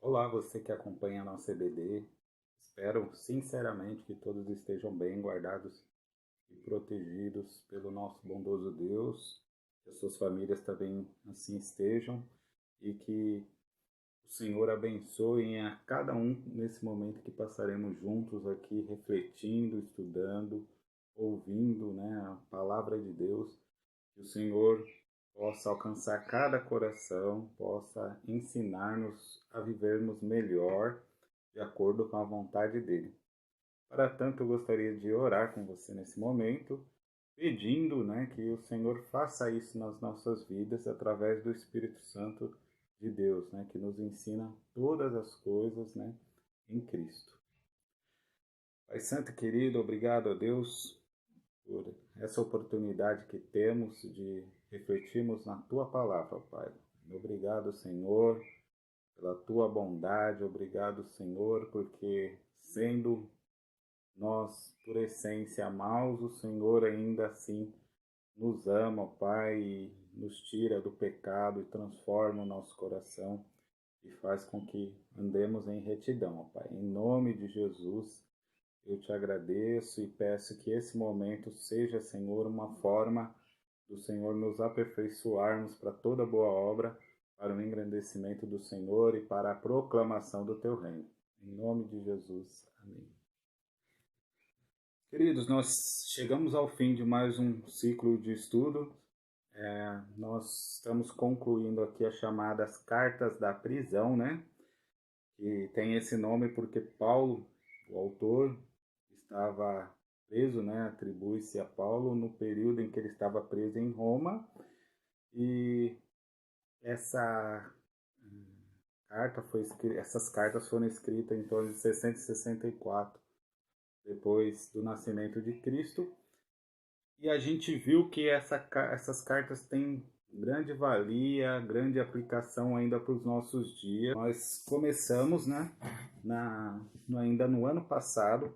Olá, você que acompanha a nossa EBD. Espero sinceramente que todos estejam bem guardados e protegidos pelo nosso bondoso Deus, que as suas famílias também assim estejam e que o Senhor abençoe a cada um nesse momento que passaremos juntos aqui refletindo, estudando, ouvindo, a palavra de Deus. Que o Senhor possa alcançar cada coração, possa ensinar-nos a vivermos melhor de acordo com a vontade dele. Para tanto, eu gostaria de orar com você nesse momento, pedindo, que o Senhor faça isso nas nossas vidas através do Espírito Santo de Deus, que nos ensina todas as coisas, em Cristo. Pai Santo e querido, obrigado a Deus por essa oportunidade que temos de refletirmos na Tua palavra, Pai. Obrigado, Senhor, pela Tua bondade. Obrigado, Senhor, porque sendo nós, por essência, maus, o Senhor ainda assim nos ama, Pai, e nos tira do pecado e transforma o nosso coração e faz com que andemos em retidão, Pai. Em nome de Jesus, eu te agradeço e peço que esse momento seja, Senhor, uma forma do Senhor nos aperfeiçoarmos para toda boa obra, para o engrandecimento do Senhor e para a proclamação do teu reino. Em nome de Jesus. Amém. Queridos, nós chegamos ao fim de mais um ciclo de estudo. Nós estamos concluindo aqui as chamadas cartas da prisão, que tem esse nome porque Paulo, o autor, estava preso, atribui-se a Paulo no período em que ele estava preso em Roma, e essa essas cartas foram escritas em torno de 664 depois do nascimento de Cristo, e a gente viu que essas cartas têm grande valia, grande aplicação ainda para os nossos dias. Nós começamos, ainda no ano passado,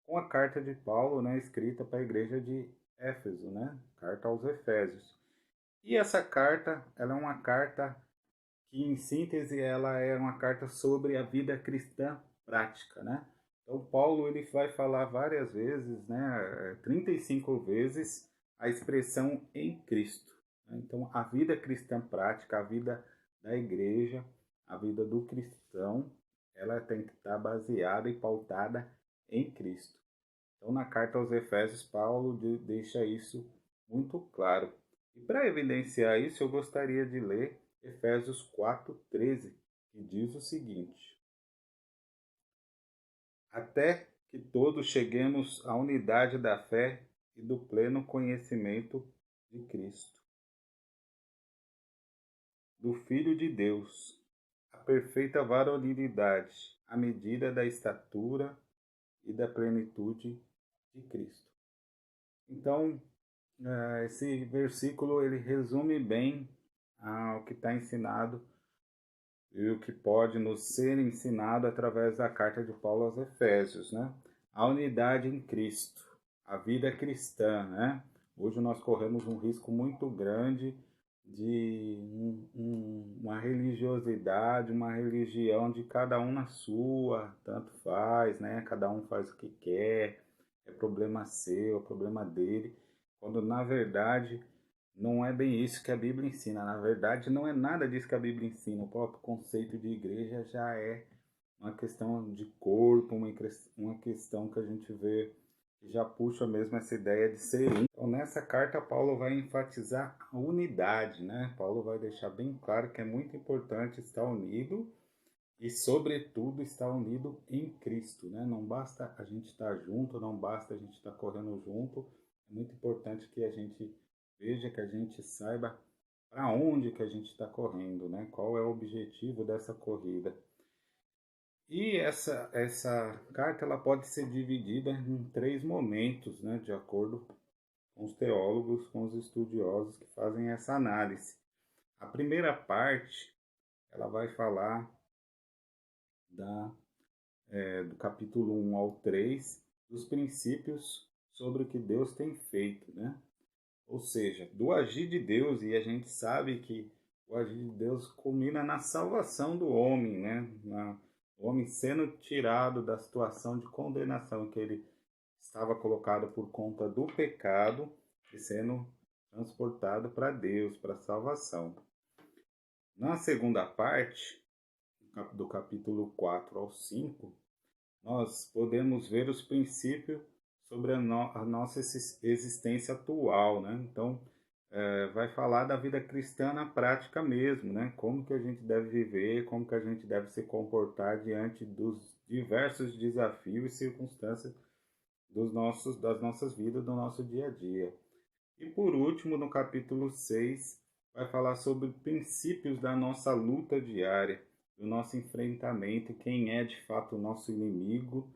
com a carta de Paulo, escrita para a igreja de Éfeso, carta aos Efésios. E essa carta, ela é uma carta que, em síntese, ela é uma carta sobre a vida cristã prática, Então, Paulo ele vai falar várias vezes, 35 vezes, a expressão em Cristo. Então, a vida cristã prática, a vida da igreja, a vida do cristão, ela tem que estar baseada e pautada em Cristo. Então, na carta aos Efésios, Paulo deixa isso muito claro. E para evidenciar isso, eu gostaria de ler Efésios 4:13, que diz o seguinte: até que todos cheguemos à unidade da fé e do pleno conhecimento de Cristo, do Filho de Deus, a perfeita varonilidade, à medida da estatura e da plenitude de Cristo. Então, esse versículo ele resume bem o que está ensinado e o que pode nos ser ensinado através da carta de Paulo aos Efésios, A unidade em Cristo, a vida cristã, Hoje nós corremos um risco muito grande de uma religiosidade, uma religião de cada um na sua, tanto faz, Cada um faz o que quer, é problema seu, é problema dele, quando na verdade não é bem isso que a Bíblia ensina. Na verdade, não é nada disso que a Bíblia ensina. O próprio conceito de igreja já é uma questão de corpo, uma questão que a gente vê que já puxa mesmo essa ideia de ser um. Então, nessa carta, Paulo vai enfatizar a unidade, Paulo vai deixar bem claro que é muito importante estar unido e, sobretudo, estar unido em Cristo, Não basta a gente estar junto, não basta a gente estar correndo junto. É muito importante que a gente veja, que a gente saiba para onde que a gente está correndo, Qual é o objetivo dessa corrida. E essa carta ela pode ser dividida em 3 momentos, de acordo com os teólogos, com os estudiosos que fazem essa análise. A primeira parte ela vai falar do capítulo 1 ao 3, dos princípios sobre o que Deus tem feito, Ou seja, do agir de Deus, e a gente sabe que o agir de Deus culmina na salvação do homem, assim, sendo tirado da situação de condenação que ele estava colocado por conta do pecado e sendo transportado para Deus, para a salvação. Na segunda parte, do capítulo 4 ao 5, nós podemos ver os princípios sobre a nossa existência atual, né? Então, vai falar da vida cristã na prática mesmo, né? Como que a gente deve viver, como que a gente deve se comportar diante dos diversos desafios e circunstâncias das nossas vidas, do nosso dia a dia. E por último, no capítulo 6, vai falar sobre princípios da nossa luta diária, do nosso enfrentamento, quem é de fato o nosso inimigo,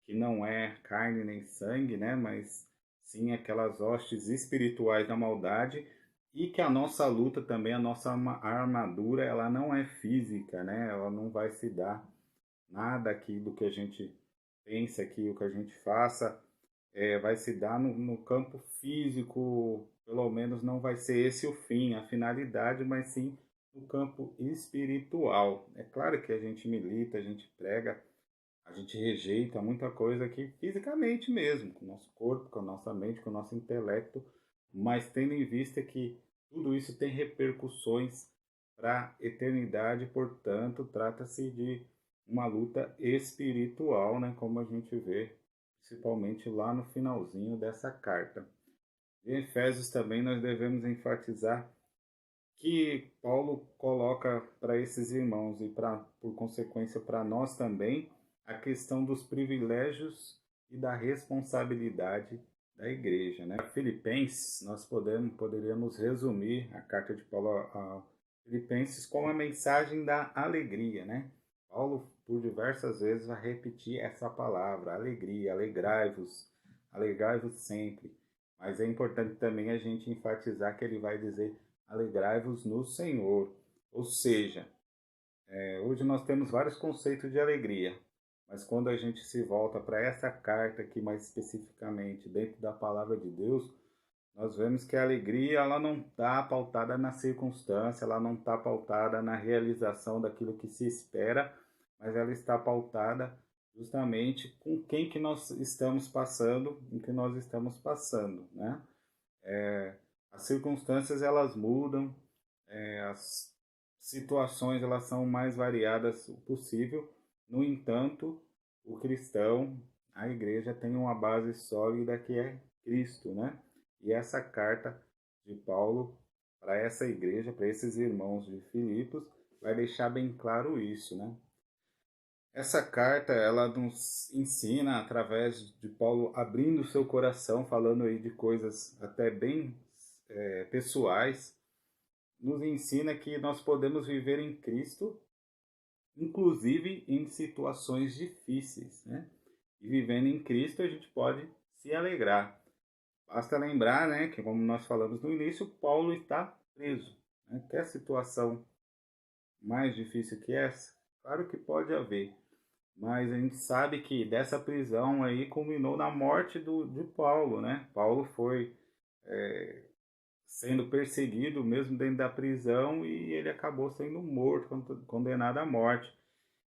que não é carne nem sangue, né? Mas sim aquelas hostes espirituais da maldade, e que a nossa luta também, a nossa armadura, ela não é física, né? Ela não vai se dar nada aqui do que a gente pensa aqui, o que a gente faça, vai se dar no campo físico, pelo menos não vai ser esse o fim, a finalidade, mas sim no campo espiritual. É claro que a gente milita, a gente prega, a gente rejeita muita coisa aqui fisicamente mesmo, com o nosso corpo, com a nossa mente, com o nosso intelecto, mas tendo em vista que tudo isso tem repercussões para a eternidade, portanto, trata-se de uma luta espiritual, né, como a gente vê principalmente lá no finalzinho dessa carta. Em Efésios também nós devemos enfatizar que Paulo coloca para esses irmãos e por consequência para nós também a questão dos privilégios e da responsabilidade da igreja, né? Filipenses, nós poderíamos resumir a carta de Paulo a Filipenses como a mensagem da alegria, né? Paulo, por diversas vezes, vai repetir essa palavra, alegria, alegrai-vos sempre. Mas é importante também a gente enfatizar que ele vai dizer alegrai-vos no Senhor. Ou seja, hoje nós temos vários conceitos de alegria, mas quando a gente se volta para essa carta aqui mais especificamente dentro da palavra de Deus, nós vemos que a alegria ela não está pautada na circunstância, ela não está pautada na realização daquilo que se espera, mas ela está pautada justamente com quem que nós estamos passando, em que nós estamos passando, né? As circunstâncias elas mudam, as situações elas são mais variadas possível. No entanto, o cristão, a igreja tem uma base sólida que é Cristo, né? E essa carta de Paulo para essa igreja, para esses irmãos de Filipos, vai deixar bem claro isso, né? Essa carta, ela nos ensina, através de Paulo abrindo seu coração, falando aí de coisas até bem pessoais, nos ensina que nós podemos viver em Cristo, inclusive em situações difíceis, né? E vivendo em Cristo a gente pode se alegrar. Basta lembrar, né, que como nós falamos no início, Paulo está preso, né? Quer situação mais difícil que essa? Claro que pode haver, mas a gente sabe que dessa prisão aí culminou na morte de Paulo, né? Paulo foi sendo perseguido mesmo dentro da prisão e ele acabou sendo morto, condenado à morte.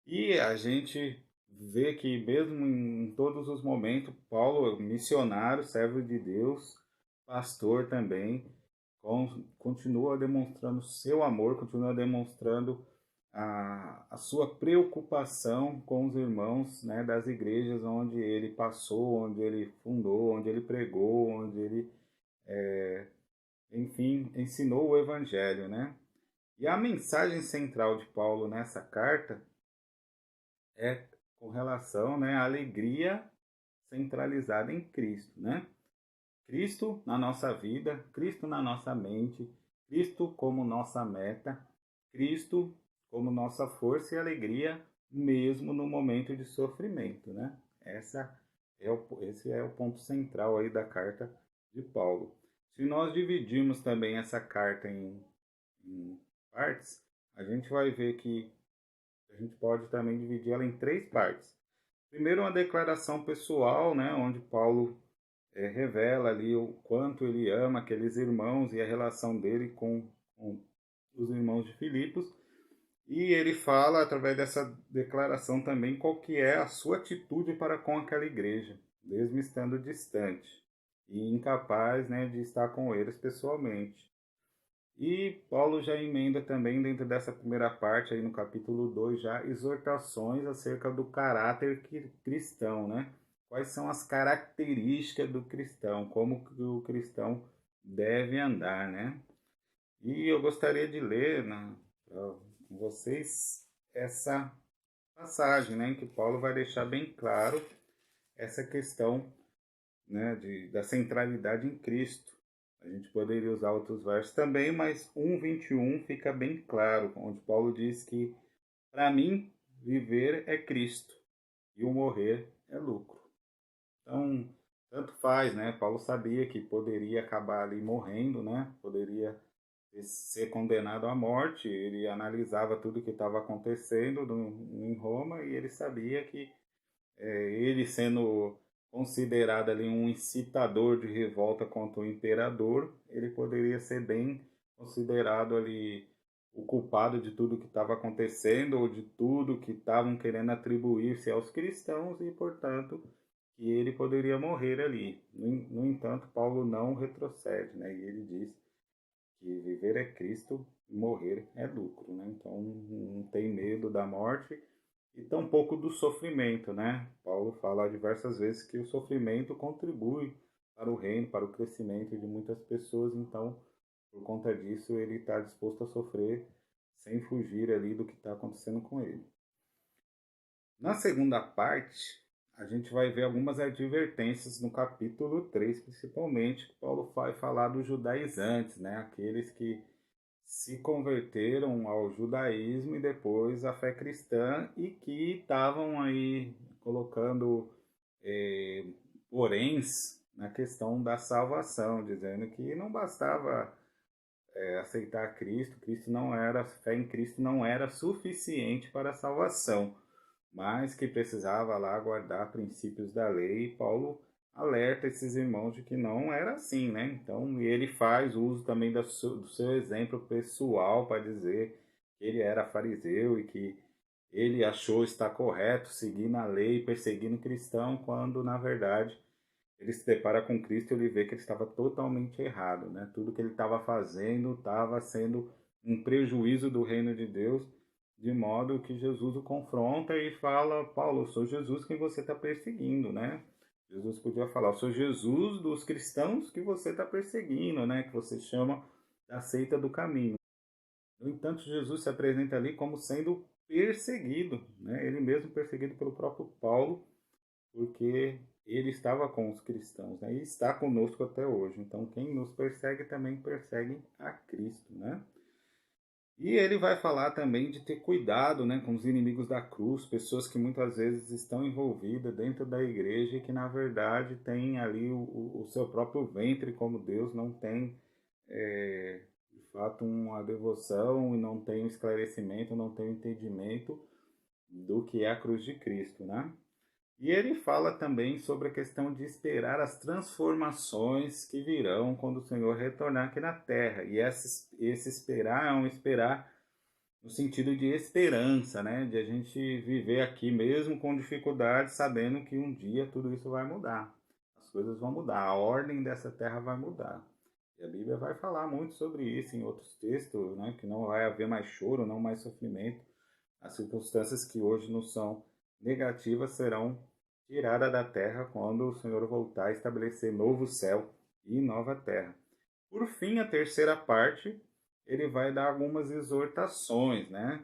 E a gente vê que mesmo em todos os momentos, Paulo, missionário, servo de Deus, pastor também, continua demonstrando seu amor, continua demonstrando a sua preocupação com os irmãos, né, das igrejas onde ele passou, onde ele fundou, onde ele pregou, onde ele, enfim, ensinou o evangelho, né? E a mensagem central de Paulo nessa carta é com relação, né, à alegria centralizada em Cristo, né? Cristo na nossa vida, Cristo na nossa mente, Cristo como nossa meta, Cristo como nossa força e alegria, mesmo no momento de sofrimento, né? Esse é o ponto central aí da carta de Paulo. Se nós dividirmos também essa carta em partes, a gente vai ver que a gente pode também dividir ela em três partes. Primeiro, uma declaração pessoal, né, onde Paulo revela ali o quanto ele ama aqueles irmãos e a relação dele com os irmãos de Filipos. E ele fala, através dessa declaração também, qual que é a sua atitude para com aquela igreja, mesmo estando distante e incapaz, né, de estar com eles pessoalmente. E Paulo já emenda também dentro dessa primeira parte, aí no capítulo 2 já exortações acerca do caráter cristão, né? Quais são as características do cristão, como que o cristão deve andar, né? E eu gostaria de ler com vocês essa passagem, né, em que Paulo vai deixar bem claro essa questão, né, da centralidade em Cristo. A gente poderia usar outros versos também, mas 1:21 fica bem claro, onde Paulo diz que para mim viver é Cristo e o morrer é lucro. Então, tanto faz, né? Paulo sabia que poderia acabar ali morrendo, né? Poderia ser condenado à morte. Ele analisava tudo o que estava acontecendo em Roma e ele sabia que ele sendo considerado ali um incitador de revolta contra o imperador, ele poderia ser bem considerado ali o culpado de tudo que estava acontecendo ou de tudo que estavam querendo atribuir-se aos cristãos e, portanto, que ele poderia morrer ali. No entanto, Paulo não retrocede, né? E ele diz que viver é Cristo, morrer é lucro, né? Então não tem medo da morte e tampouco do sofrimento, né? Paulo fala diversas vezes que o sofrimento contribui para o reino, para o crescimento de muitas pessoas, então por conta disso ele está disposto a sofrer sem fugir ali do que está acontecendo com ele. Na segunda parte, a gente vai ver algumas advertências no capítulo 3, principalmente, que Paulo vai falar dos judaizantes, né? Aqueles que se converteram ao judaísmo e depois à fé cristã e que estavam aí colocando poréns na questão da salvação, dizendo que não bastava aceitar Cristo, Cristo não era, fé em Cristo não era suficiente para a salvação, mas que precisava lá guardar princípios da lei. E Paulo alerta esses irmãos de que não era assim, né? Então ele faz uso também do seu exemplo pessoal para dizer que ele era fariseu e que ele achou estar correto seguindo a lei, perseguindo cristão, quando na verdade ele se depara com Cristo e ele vê que ele estava totalmente errado, né? Tudo que ele estava fazendo estava sendo um prejuízo do reino de Deus, de modo que Jesus o confronta e fala: Paulo, eu sou Jesus quem você está perseguindo, né? Jesus podia falar: eu sou Jesus dos cristãos que você está perseguindo, né? Que você chama da seita do caminho. No entanto, Jesus se apresenta ali como sendo perseguido, né? Ele mesmo perseguido pelo próprio Paulo, porque ele estava com os cristãos, né? E está conosco até hoje. Então, quem nos persegue também persegue a Cristo, né? E ele vai falar também de ter cuidado, né, com os inimigos da cruz, pessoas que muitas vezes estão envolvidas dentro da igreja e que na verdade têm ali o seu próprio ventre como Deus, não tem de fato uma devoção e não tem um esclarecimento, não tem um entendimento do que é a cruz de Cristo, né? E ele fala também sobre a questão de esperar as transformações que virão quando o Senhor retornar aqui na terra. E esse esperar é um esperar no sentido de esperança, né? De a gente viver aqui mesmo com dificuldades, sabendo que um dia tudo isso vai mudar. As coisas vão mudar, a ordem dessa terra vai mudar. E a Bíblia vai falar muito sobre isso em outros textos, né? Que não vai haver mais choro, não mais sofrimento. As circunstâncias que hoje não são negativas serão tiradas da terra quando o Senhor voltar a estabelecer novo céu e nova terra. Por fim, a terceira parte, ele vai dar algumas exortações, né?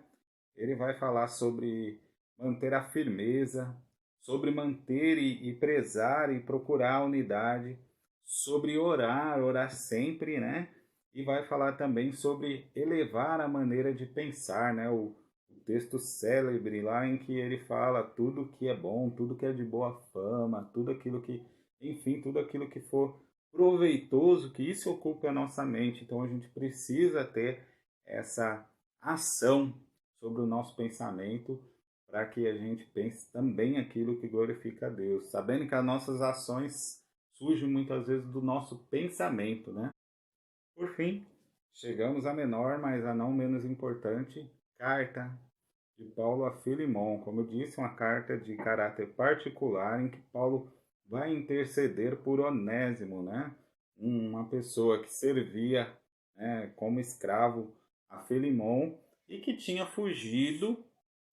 Ele vai falar sobre manter a firmeza, sobre manter e prezar e procurar a unidade, sobre orar, orar sempre, né? E vai falar também sobre elevar a maneira de pensar, né? O texto célebre lá em que ele fala tudo que é bom, tudo que é de boa fama, tudo aquilo que, enfim, tudo aquilo que for proveitoso, que isso ocupe a nossa mente. Então a gente precisa ter essa ação sobre o nosso pensamento para que a gente pense também aquilo que glorifica a Deus, sabendo que as nossas ações surgem muitas vezes do nosso pensamento, né? Por fim, chegamos à menor, mas a não menos importante carta de Paulo a Filemon. Como eu disse, uma carta de caráter particular em que Paulo vai interceder por Onésimo, né? Uma pessoa que servia, né, como escravo a Filemon e que tinha fugido,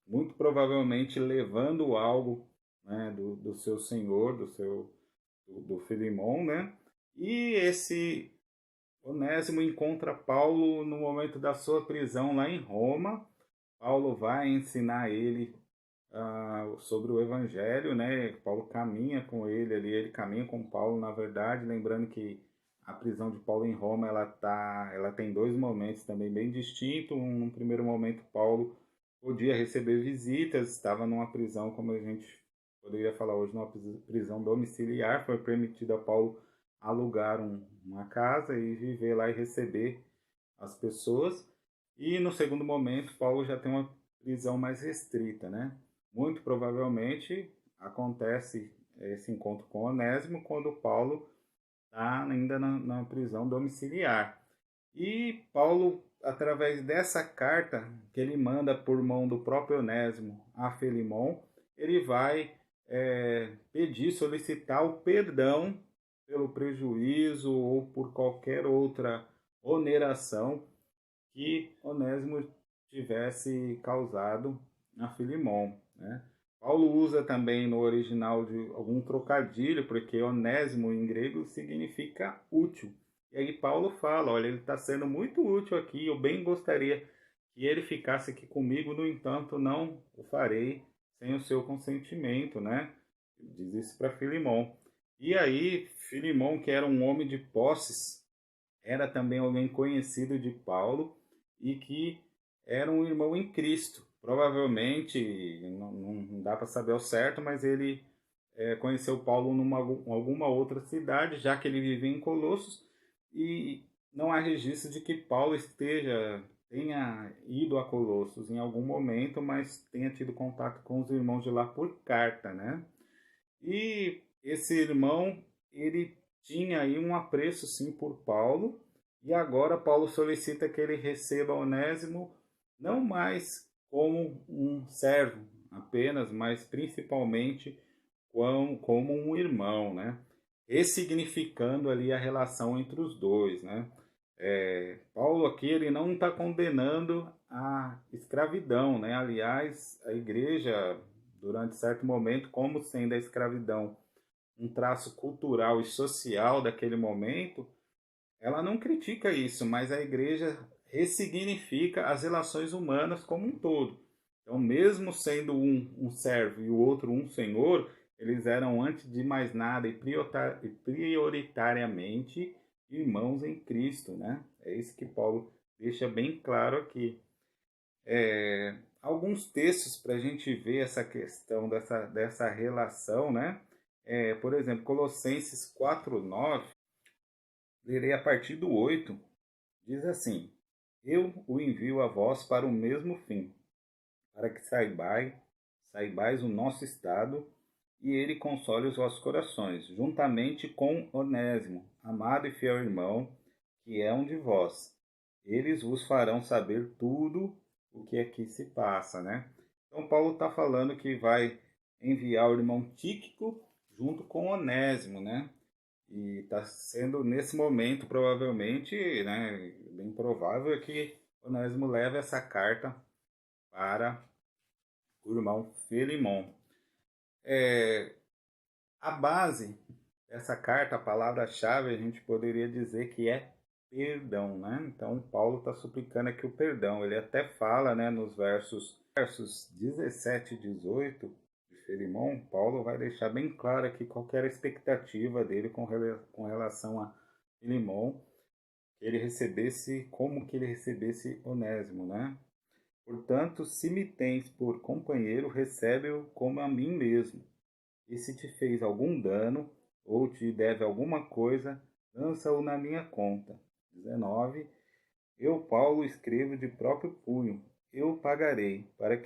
muito provavelmente levando algo, né, do seu senhor, do Filemon, né? E esse Onésimo encontra Paulo no momento da sua prisão lá em Roma. Paulo vai ensinar ele sobre o Evangelho, né? Paulo caminha com ele ali, ele caminha com Paulo, na verdade, lembrando que a prisão de Paulo em Roma ela tem dois momentos também bem distintos. No primeiro momento, Paulo podia receber visitas, estava numa prisão, como a gente poderia falar hoje, numa prisão domiciliar. Foi permitido a Paulo alugar uma casa e viver lá e receber as pessoas. E no segundo momento, Paulo já tem uma prisão mais restrita, né? Muito provavelmente acontece esse encontro com Onésimo quando Paulo está ainda na prisão domiciliar. E Paulo, através dessa carta que ele manda por mão do próprio Onésimo a Filemon, ele vai pedir, solicitar o perdão pelo prejuízo ou por qualquer outra oneração que Onésimo tivesse causado a Filemon, né? Paulo usa também no original de algum trocadilho, porque onésimo em grego significa útil. E aí Paulo fala, olha, ele está sendo muito útil aqui, eu bem gostaria que ele ficasse aqui comigo, no entanto, não o farei sem o seu consentimento, né? Ele diz isso para Filemon. E aí, Filemon, que era um homem de posses, era também alguém conhecido de Paulo e que era um irmão em Cristo. Provavelmente, não dá para saber ao certo, mas ele conheceu Paulo numa alguma outra cidade, já que ele vivia em Colossos, e não há registro de que Paulo tenha ido a Colossos em algum momento, mas tenha tido contato com os irmãos de lá por carta, né? E esse irmão, ele tinha aí um apreço sim por Paulo, e agora Paulo solicita que ele receba Onésimo não mais como um servo apenas, mas principalmente como um irmão, né? Ressignificando ali a relação entre os dois, né? Paulo aqui ele não está condenando a escravidão, né? Aliás, a igreja durante certo momento, como sendo a escravidão um traço cultural e social daquele momento, ela não critica isso, mas a igreja ressignifica as relações humanas como um todo. Então, mesmo sendo um servo e o outro um senhor, eles eram, antes de mais nada e prioritariamente, irmãos em Cristo, né? É isso que Paulo deixa bem claro aqui. Alguns textos para a gente ver essa questão dessa relação, né? Por exemplo, Colossenses 4:9, lerei a partir do 8, diz assim: Eu o envio a vós para o mesmo fim, para que saibais o nosso estado, e ele console os vossos corações, juntamente com Onésimo, amado e fiel irmão, que é um de vós. Eles vos farão saber tudo o que aqui se passa, né? Então Paulo está falando que vai enviar o irmão Tíquico junto com Onésimo, né? E está sendo nesse momento, provavelmente, né, bem provável que Onésimo leve essa carta para o irmão Filemon. A base dessa carta, a palavra-chave, a gente poderia dizer que é perdão, né? Então, Paulo está suplicando aqui o perdão. Ele até fala, né, nos versos 17 e 18 de Filemon, Paulo vai deixar bem claro aqui qual era a expectativa dele com relação a Filemon, que ele recebesse, como que ele recebesse Onésimo, né? Portanto, se me tens por companheiro, recebe-o como a mim mesmo. E se te fez algum dano, ou te deve alguma coisa, lança-o na minha conta. 19. Eu, Paulo, escrevo de próprio punho. Eu pagarei, para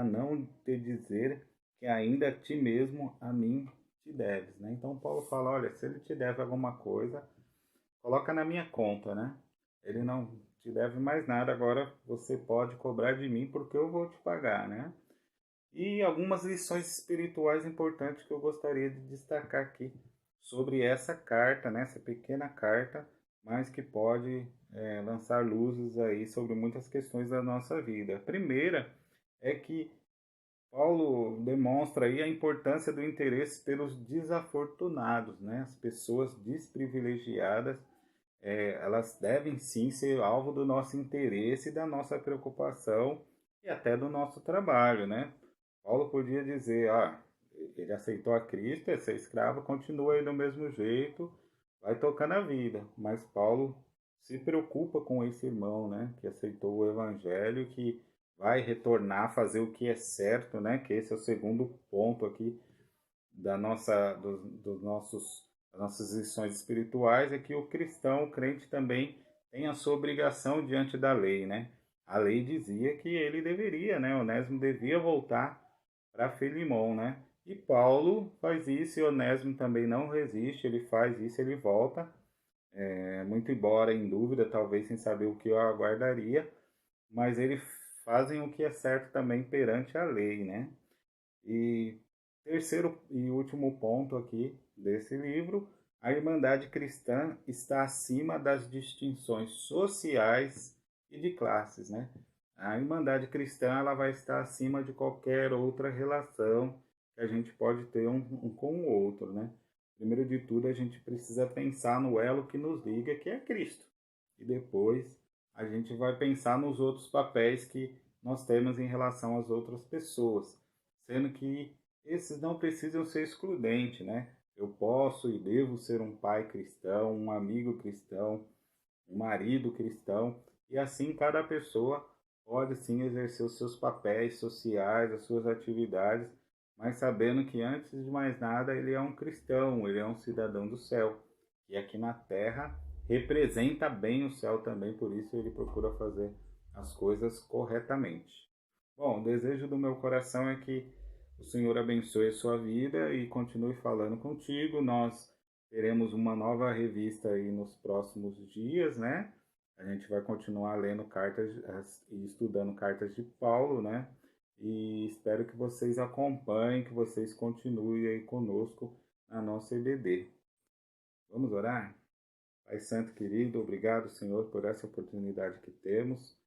não te dizer que ainda a ti mesmo a mim te deves, né? Então Paulo fala, olha, se ele te deve alguma coisa, coloca na minha conta, né? Ele não te deve mais nada, agora você pode cobrar de mim porque eu vou te pagar, né? E algumas lições espirituais importantes que eu gostaria de destacar aqui sobre essa carta, né? Essa pequena carta, mas que pode lançar luzes aí sobre muitas questões da nossa vida. A primeira é que Paulo demonstra aí a importância do interesse pelos desafortunados, né? As pessoas desprivilegiadas, elas devem sim ser alvo do nosso interesse, da nossa preocupação e até do nosso trabalho, né? Paulo podia dizer, ele aceitou a Cristo, essa escrava continua aí do mesmo jeito, vai tocando a vida. Mas Paulo se preocupa com esse irmão, né, que aceitou o evangelho, que vai retornar a fazer o que é certo, né, que esse é o segundo ponto aqui das nossas lições espirituais, é que o cristão, o crente também tem a sua obrigação diante da lei, né? A lei dizia que ele deveria, né, Onésimo devia voltar para Filimão, né? E Paulo faz isso e Onésimo também não resiste, ele faz isso, ele volta, muito embora em dúvida, talvez sem saber o que eu aguardaria, mas eles fazem o que é certo também perante a lei, né? E terceiro e último ponto aqui desse livro, a Irmandade Cristã está acima das distinções sociais e de classes, né? A Irmandade Cristã ela vai estar acima de qualquer outra relação que a gente pode ter um com o outro, né? Primeiro de tudo, a gente precisa pensar no elo que nos liga, que é Cristo. E depois a gente vai pensar nos outros papéis que nós temos em relação às outras pessoas, sendo que esses não precisam ser excludentes, né? Eu posso e devo ser um pai cristão, um amigo cristão, um marido cristão, e assim cada pessoa pode sim exercer os seus papéis sociais, as suas atividades, mas sabendo que antes de mais nada ele é um cristão, ele é um cidadão do céu, e aqui na terra representa bem o céu também, por isso ele procura fazer as coisas corretamente. Bom, o desejo do meu coração é que o Senhor abençoe a sua vida e continue falando contigo. Nós teremos uma nova revista aí nos próximos dias, né? A gente vai continuar lendo cartas e estudando cartas de Paulo, né? E espero que vocês acompanhem, que vocês continuem aí conosco na nossa EBD. Vamos orar? Pai Santo querido, obrigado, Senhor, por essa oportunidade que temos.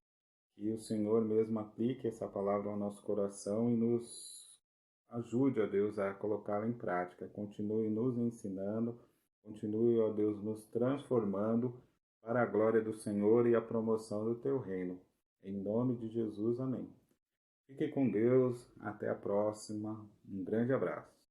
Que o Senhor mesmo aplique essa palavra ao nosso coração e nos ajude, ó Deus, a colocá-la em prática. Continue nos ensinando, continue, ó Deus, nos transformando para a glória do Senhor e a promoção do teu reino. Em nome de Jesus, amém. Fique com Deus, até a próxima. Um grande abraço.